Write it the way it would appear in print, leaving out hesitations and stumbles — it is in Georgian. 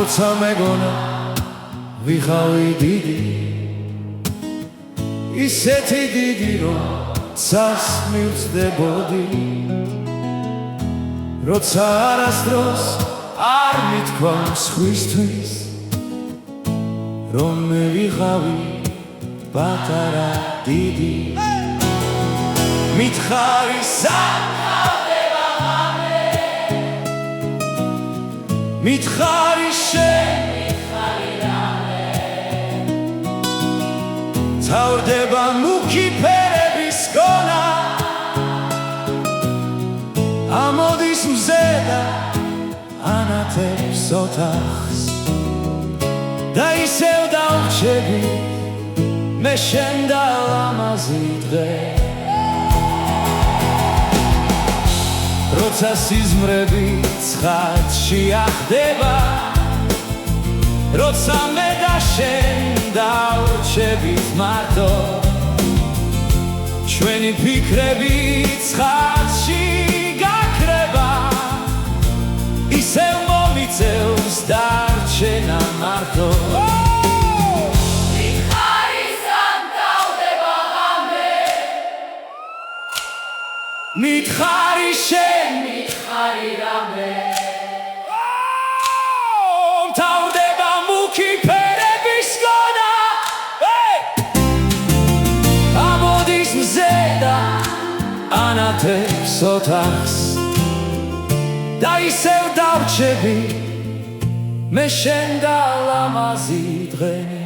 როცა მეგონა ვიღავი დიდი ისეთი დიდი რომ ცას მივწდებოდი როცა არასდროს არ მithქვა სხვისთვის რომ მე ვიღავი პატარა დიდი მითხარი სამთავდება ღამე მითხარი შენ მითხარი რამე თავდება მუქი ფერების გონა ამოდის მზე და ანათებს ოთახს და ისევ დავრჩები მე შენ და ლამაზი დღე როცა სიზმრები ცხადში ახდება როცა მე და შენ დავრჩებით მარტო ჩვენი ფიქრები ცხადში გაქრება ისევ მომიწევს დარჩენა მარტო მითხარი შენ მითხარი რამე თავდება მუქი ფერების გონა ამოდის მზე და ანათებს ოთახს და ისევ დავრჩები მე შენ და ლამაზი დღე